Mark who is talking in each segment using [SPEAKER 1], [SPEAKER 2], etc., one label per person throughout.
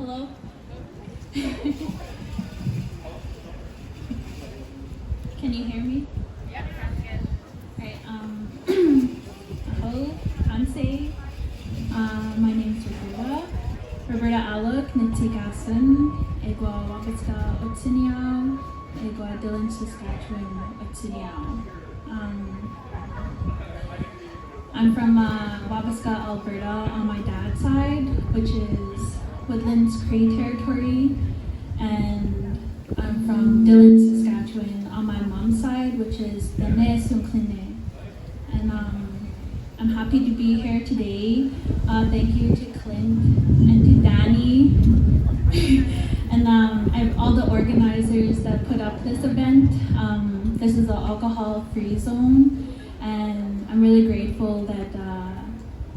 [SPEAKER 1] Hello? Can you hear me?
[SPEAKER 2] Yeah, sounds good.
[SPEAKER 1] Alright, hello, Hanse. My name is Roberta Aluk, Nittigasan, Egwa Wapaska Otsiniao, Egwa Dillon, Saskatchewan, Otsiniao. I'm from Wapaska, Alberta on my dad's side, which is Woodlands Cree territory, and I'm from Dillon, Saskatchewan on my mom's side, which is Bene Sunkline. And I'm happy to be here today. Thank you to Clint and to Danny and all the organizers that put up this event. This is an alcohol-free zone, and I'm really grateful that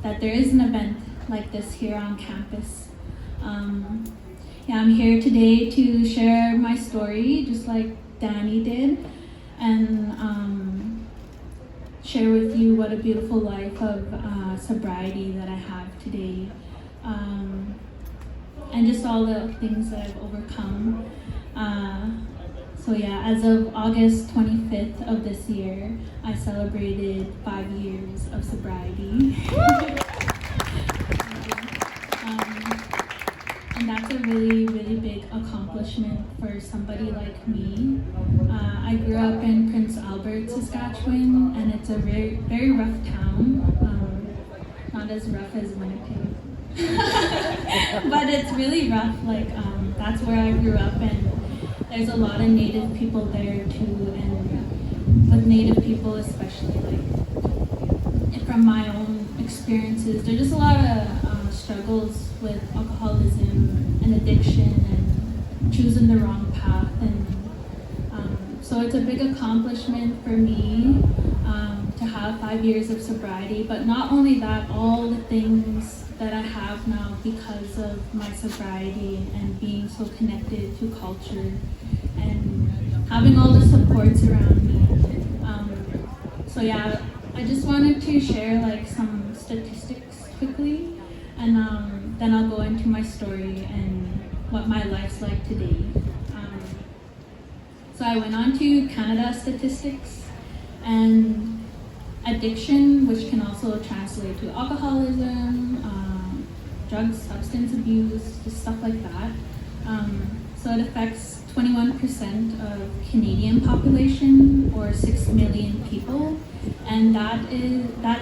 [SPEAKER 1] that there is an event like this here on campus. Yeah, I'm here today to share my story, just like Danny did, and share with you what a beautiful life of sobriety that I have today, and just all the things that I've overcome. So yeah, as of August 25th of this year, I celebrated 5 years of sobriety. And that's a really, really big accomplishment for somebody like me. I grew up in Prince Albert, Saskatchewan, and it's a very, very rough town. Not as rough as Winnipeg, but it's really rough. Like that's where I grew up, and there's a lot of Native people there too. And with Native people, especially, like from my own experiences, there's just a lot of struggles with alcoholism and addiction and choosing the wrong path, and so it's a big accomplishment for me to have 5 years of sobriety. But not only that, all the things that I have now because of my sobriety and being so connected to culture and having all the supports around me. So yeah, I just wanted to share like some statistics quickly, and then I'll go into my story and what my life's like today. So I went on to Canada Statistics, and addiction, which can also translate to alcoholism, drugs, substance abuse, just stuff like that. So it affects 21% of Canadian population, or 6 million people, and that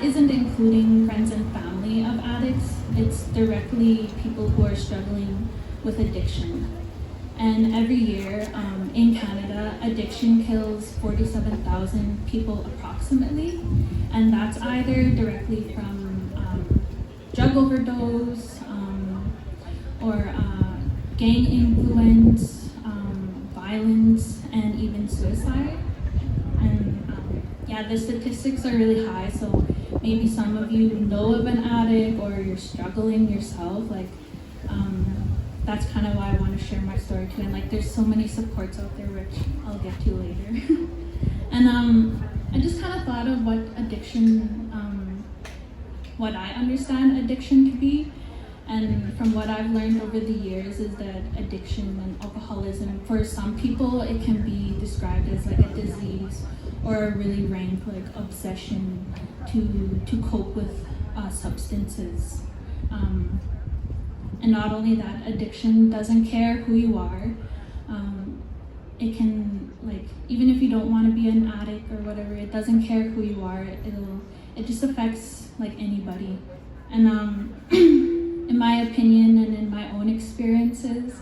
[SPEAKER 1] isn't including friends and family of addicts. It's directly people who are struggling with addiction. And every year in Canada, addiction kills 47,000 people approximately, and that's either directly from drug overdose or gang influence, violence, and even suicide. And yeah, the statistics are really high, so maybe some of you know of an addict or you're struggling yourself. Like that's kind of why I want to share my story too. And like there's so many supports out there, which I'll get to later. And I just kind of thought of what addiction, what I understand addiction to be. And from what I've learned over the years is that addiction and alcoholism, for some people, it can be described as like a disease or a really rank like obsession to cope with substances. And not only that, addiction doesn't care who you are. It can, like, even if you don't want to be an addict or whatever, it doesn't care who you are. It just affects like anybody. And in my opinion and in my own experiences,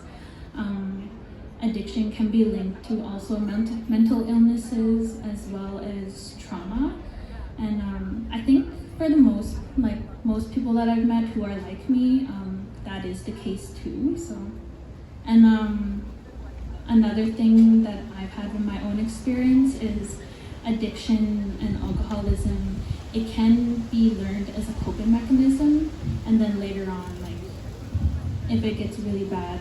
[SPEAKER 1] addiction can be linked to also mental illnesses as well as trauma. And I think for the most people that I've met who are like me, that is the case too. So, and another thing that I've had in my own experience is addiction and alcoholism. It can be learned as a coping mechanism, and then later on, like if it gets really bad,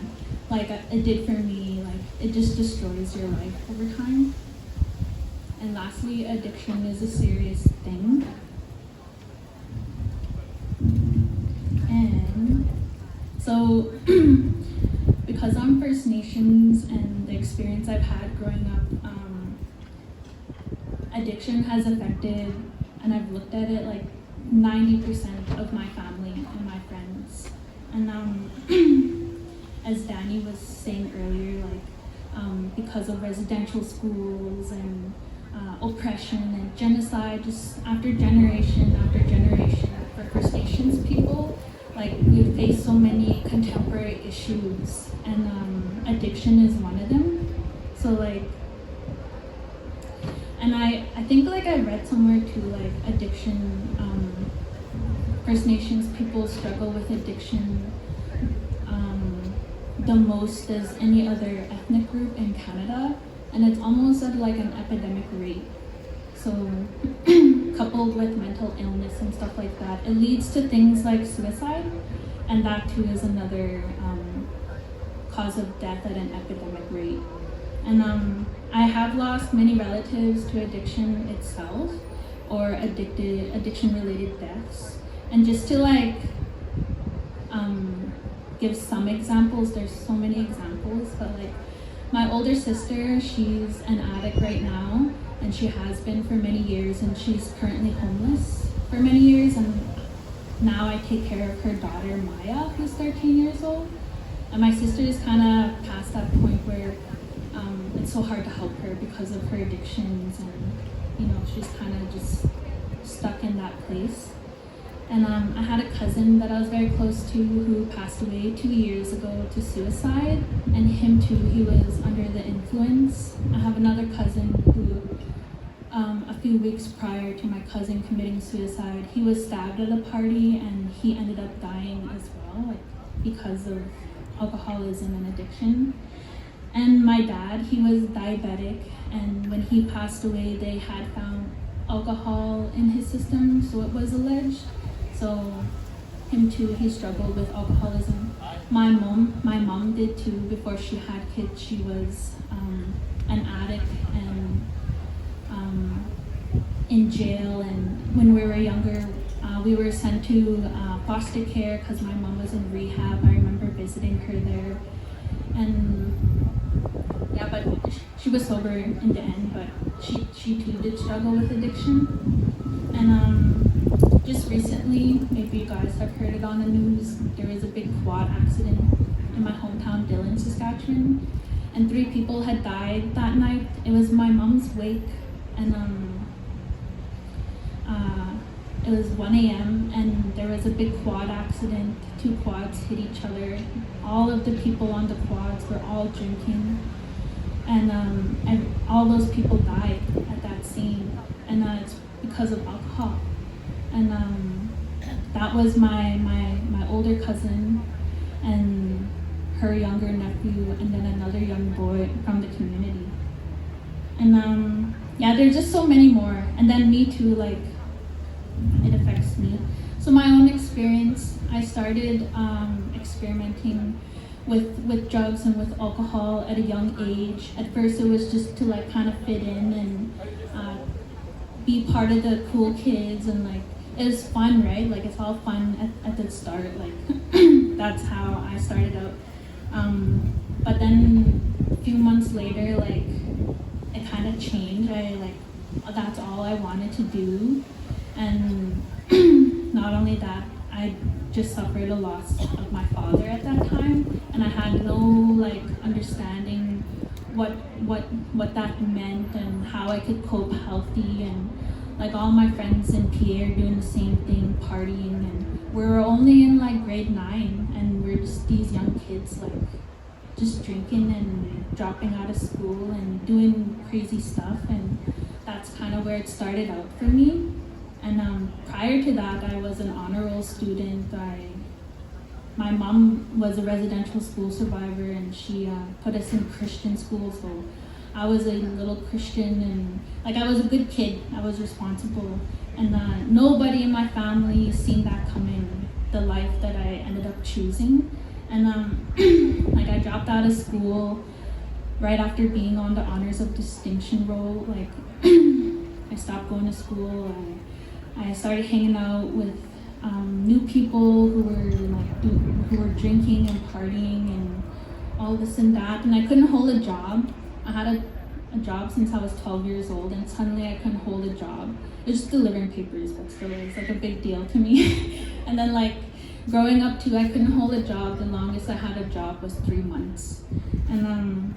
[SPEAKER 1] like it did for me, like it just destroys your life over time. And lastly, addiction is a serious thing. And so conversations and the experience I've had growing up, addiction has affected, and I've looked at it, like 90% of my family and my friends. And as Danny was saying earlier, like because of residential schools and oppression and genocide, just after generation for First Nations people, like we face so many contemporary issues, and addiction is one of them. So like, and I think like I read somewhere too, like addiction, First Nations people struggle with addiction the most as any other ethnic group in Canada, and it's almost at like an epidemic rate. So coupled with mental illness and stuff like that, it leads to things like suicide, and that too is another cause of death at an epidemic rate. And I have lost many relatives to addiction itself, or addiction-related deaths. And just to like give some examples, there's so many examples, but like my older sister, she's an addict right now, and she has been for many years, and she's currently homeless for many years, and now I take care of her daughter Maya, who's 13 years old. And my sister is kind of past that point where it's so hard to help her because of her addictions, and you know, she's kind of just stuck in that place. And I had a cousin that I was very close to who passed away 2 years ago to suicide, and him too, he was under the influence. I have another cousin who, a few weeks prior to my cousin committing suicide, he was stabbed at a party, and he ended up dying as well, like because of alcoholism and addiction. And my dad, he was diabetic, and when he passed away, they had found alcohol in his system, so it was alleged. So him too, he struggled with alcoholism. My mom did too. Before she had kids, she was an addict and in jail. And when we were younger, we were sent to foster care because my mom was in rehab. I remember visiting her there, and yeah, but she was sober in the end. But she too did struggle with addiction. And just recently, maybe you guys have heard it on the news, there was a big quad accident in my hometown, Dillon, Saskatchewan, and 3 people had died that night. It was my mom's wake, and it was 1 a.m. and there was a big quad accident. 2 quads hit each other. All of the people on the quads were all drinking, and all those people died at that scene, and it's because of alcohol. And that was my older cousin and her younger nephew, and then another young boy from the community. And yeah, there's just so many more. And then me too, like it affects me. So my own experience, I started experimenting with drugs and with alcohol at a young age. At first it was just to like kind of fit in and be part of the cool kids, and like it was fun, right? Like it's all fun at the start, like that's how I started out. But then a few months later, like it kind of changed. That's all I wanted to do. And not only that, I just suffered a loss of my father at that time, and I had no like understanding what that meant and how I could cope healthy. And like all my friends in PA are doing the same thing, partying, and we were only in like grade 9, and we're just these young kids like just drinking and dropping out of school and doing crazy stuff. And that's kind of where it started out for me. And prior to that, I was an honor roll student. My mom was a residential school survivor, and she put us in Christian school, so I was a little Christian, and like I was a good kid. I was responsible, and nobody in my family seen that coming, the life that I ended up choosing. And like I dropped out of school right after being on the honors of distinction roll. Like I stopped going to school. I started hanging out with new people who were drinking and partying and all this and that, and I couldn't hold a job. I had a job since I was 12 years old, and suddenly I couldn't hold a job. It was just delivering papers, but still it was like a big deal to me. And then like growing up too, I couldn't hold a job. The longest I had a job was 3 months. And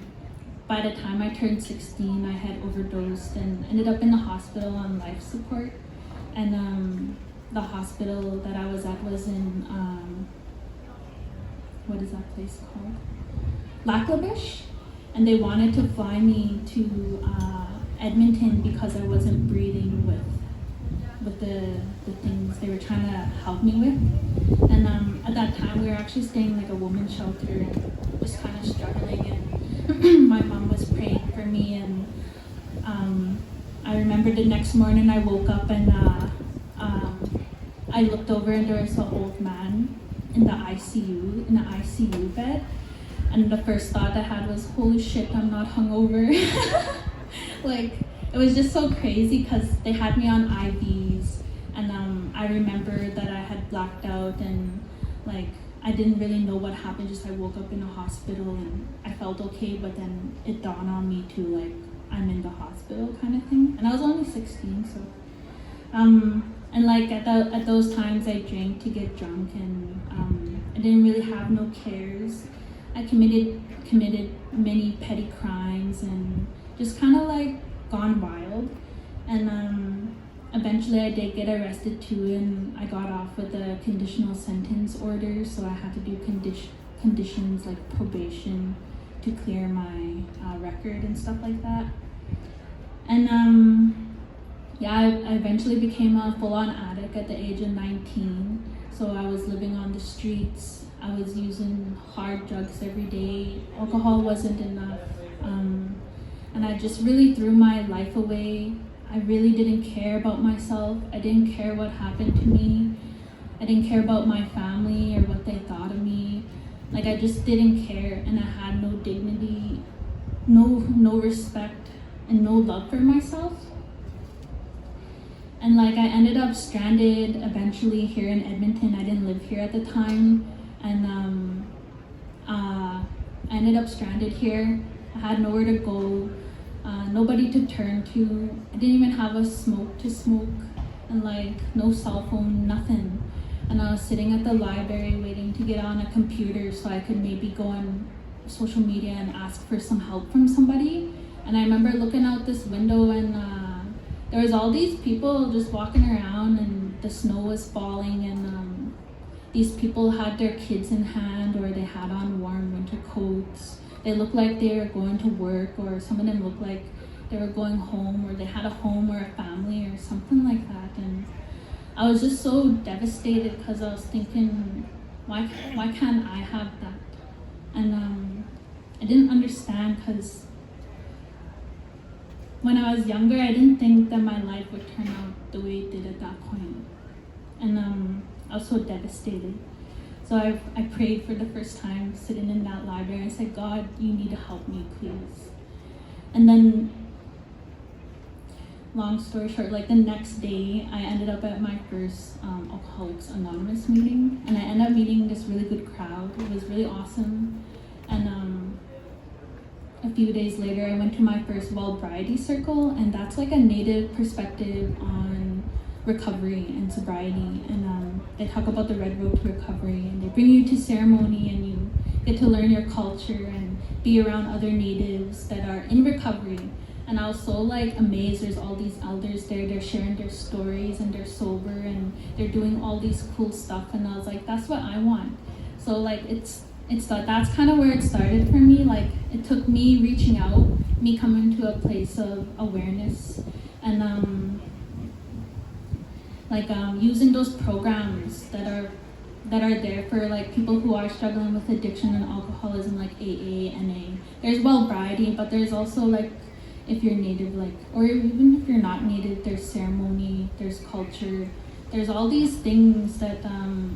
[SPEAKER 1] by the time I turned 16, I had overdosed and ended up in the hospital on life support. And the hospital that I was at was in, what is that place called? Laklabish. And they wanted to fly me to Edmonton because I wasn't breathing with the things they were trying to help me with. And at that time, we were actually staying in like a women's shelter and just kind of struggling. And my mom was praying for me. And I remember the next morning I woke up and I looked over and there was an old man in the ICU bed. And the first thought I had was, holy shit, I'm not hungover. Like, it was just so crazy because they had me on IVs. And I remember that I had blacked out and like, I didn't really know what happened. Just I woke up in a hospital and I felt okay, but then it dawned on me too, like, I'm in the hospital kind of thing. And I was only 16, so. And like at those times I drank to get drunk and I didn't really have no cares. I committed many petty crimes and just kind of like gone wild. And eventually I did get arrested too, and I got off with a conditional sentence order, so I had to do conditions like probation to clear my record and stuff like that. And yeah, I eventually became a full-on addict at the age of 19. So I was living on the streets. I was using hard drugs every day. Alcohol wasn't enough. And I just really threw my life away. I really didn't care about myself. I didn't care what happened to me. I didn't care about my family or what they thought of me. Like, I just didn't care, and I had no dignity, no respect, and no love for myself. And like, I ended up stranded eventually here in Edmonton. I didn't live here at the time. And I ended up stranded here. I had nowhere to go, nobody to turn to. I didn't even have a smoke to smoke, and like no cell phone, nothing. And I was sitting at the library waiting to get on a computer so I could maybe go on social media and ask for some help from somebody. And I remember looking out this window and there was all these people just walking around, and the snow was falling, and these people had their kids in hand, or they had on warm winter coats. They looked like they were going to work, or some of them looked like they were going home, or they had a home or a family or something like that. And I was just so devastated because I was thinking, why can't I have that? And I didn't understand, because when I was younger, I didn't think that my life would turn out the way it did at that point. And I was so devastated. So I prayed for the first time sitting in that library. I said, God, you need to help me, please. And then, long story short, like the next day, I ended up at my first Alcoholics Anonymous meeting. And I ended up meeting this really good crowd. It was really awesome. And a few days later, I went to my first Sobriety circle, and that's like a native perspective on recovery and sobriety. And they talk about the red road to recovery, and they bring you to ceremony, and you get to learn your culture and be around other natives that are in recovery. And I was so like amazed. There's all these elders there, they're sharing their stories, and they're sober, and they're doing all these cool stuff. And I was like, that's what I want. So like that's kind of where it started for me. Like, it took me reaching out, me coming to a place of awareness, and using those programs that are there for like people who are struggling with addiction and alcoholism, like AA, NA. There's Sobriety, but there's also like, if you're native, like, or even if you're not native, there's ceremony, there's culture, there's all these things that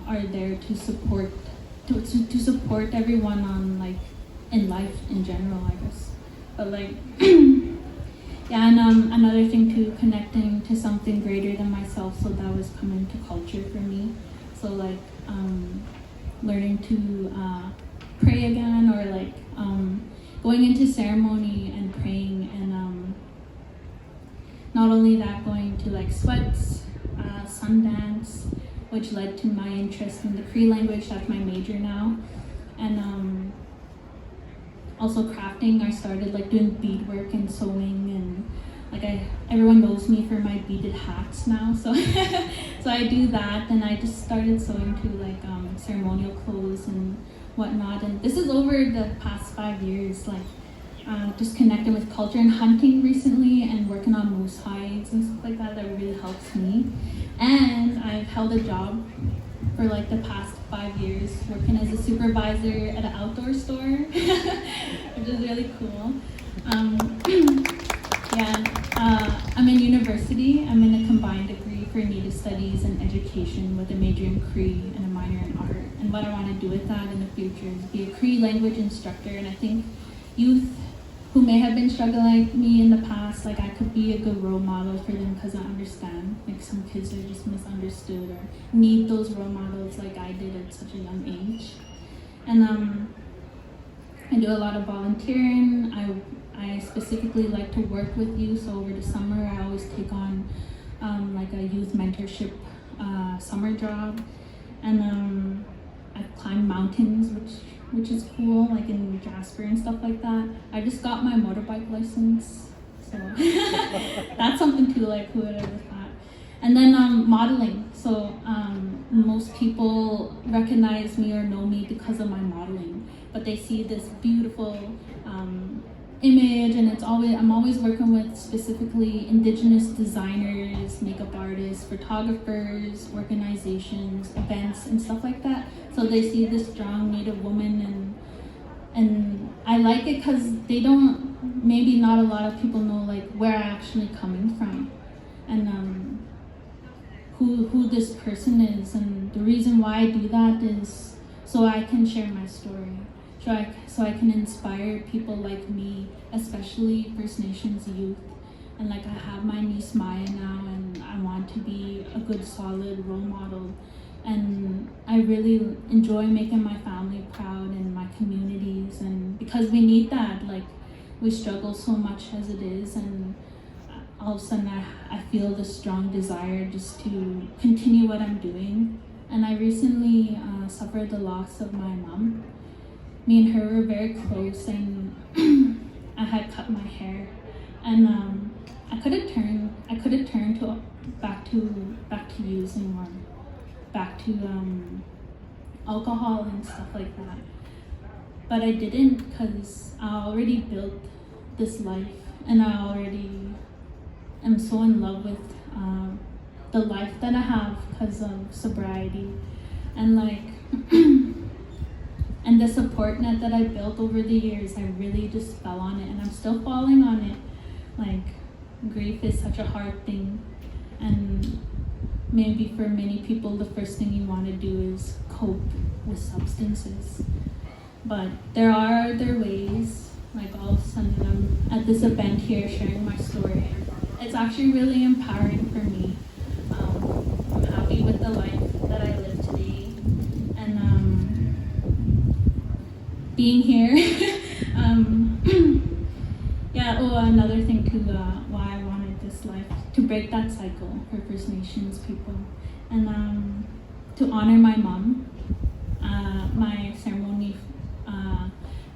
[SPEAKER 1] are there to support everyone on like in life in general, I guess. But like yeah, and another thing too, connecting to something greater than myself. So that was coming to culture for me. So like learning to pray again, or like going into ceremony and praying, and not only that, going to like sweats, Sundance, which led to my interest in the Cree language. That's my major now. And also crafting. I started like doing beadwork and sewing, and like everyone knows me for my beaded hats now, so so I do that. And I just started sewing to like ceremonial clothes and whatnot. And this is over the past 5 years, like just connecting with culture and hunting recently, and working on moose hides and stuff like that. That really helps me. And I've held a job for like the past 5 years, working as a supervisor at an outdoor store, which is really cool. I'm in university. I'm in a combined degree for Native Studies and Education with a major in Cree and a minor in art. And what I want to do with that in the future is be a Cree language instructor. And I think youth who may have been struggling like me in the past, like I could be a good role model for them, because I understand like some kids are just misunderstood or need those role models like I did at such a young age. And I do a lot of volunteering. I specifically like to work with youth, so over the summer I always take on like a youth mentorship summer job. And I've climbed mountains, which is cool, like in Jasper and stuff like that. I just got my motorbike license, so that's something too, like who would have thought. And then modeling. So most people recognize me or know me because of my modeling, but they see this beautiful image, and I'm always working with specifically Indigenous designers, makeup artists, photographers, organizations, events, and stuff like that. So they see this strong Native woman, and I like it because maybe not a lot of people know like where I'm actually coming from, and who this person is. And the reason why I do that is so I can share my story. So I can inspire people like me, especially First Nations youth. And like I have my niece Maya now, and I want to be a good, solid role model. And I really enjoy making my family proud and my communities, and because we need that. Like we struggle so much as it is, and all of a sudden I feel this strong desire just to continue what I'm doing. And I recently suffered the loss of my mom. Me and her were very close, and I had cut my hair, and I could have turned back to using, or back to alcohol and stuff like that. But I didn't, because I already built this life, and I already am so in love with the life that I have because of sobriety, and like. And the support net that I built over the years, I really just fell on it, and I'm still falling on it. Like, grief is such a hard thing, and maybe for many people, the first thing you want to do is cope with substances. But there are other ways. Like all of a sudden, I'm at this event here sharing my story. It's actually really empowering for me. I'm happy with the life that I live today, and being here. Another thing too, why I wanted this life, to break that cycle for First Nations people, and to honor my mom. My ceremony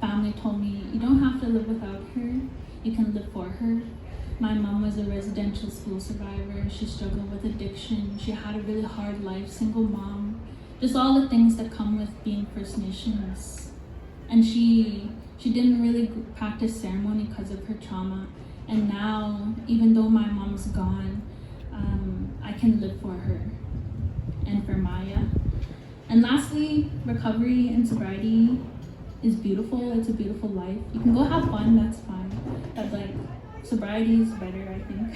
[SPEAKER 1] family told me, you don't have to live without her, you can live for her. My mom was a residential school survivor. She struggled with addiction. She had a really hard life, single mom, just all the things that come with being First Nations. And she didn't really practice ceremony because of her trauma. And now, even though my mom's gone, I can live for her and for Maya. And lastly, recovery and sobriety is beautiful. It's a beautiful life. You can go have fun, that's fine. But like, sobriety is better, I think.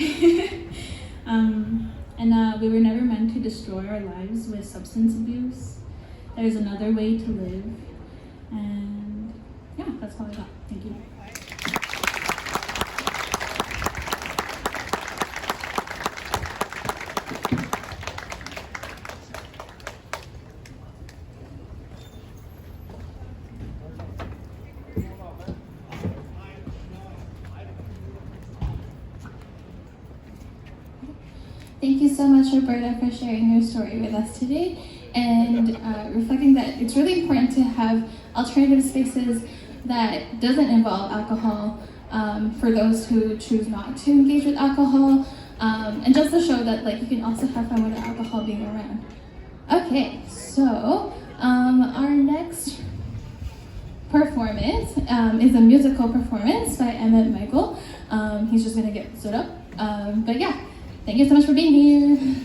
[SPEAKER 1] We were never meant to destroy our lives with substance abuse. There's another way to live. And yeah, that's all I got. Thank you.
[SPEAKER 2] Thank you so much, Roberta, for sharing your story with us today and reflecting that it's really important to have alternative spaces that doesn't involve alcohol for those who choose not to engage with alcohol, and just to show that like you can also have fun with alcohol being around. Okay, so our next performance is a musical performance by Emmett Michael. He's just gonna get stood up. But yeah, thank you so much for being here.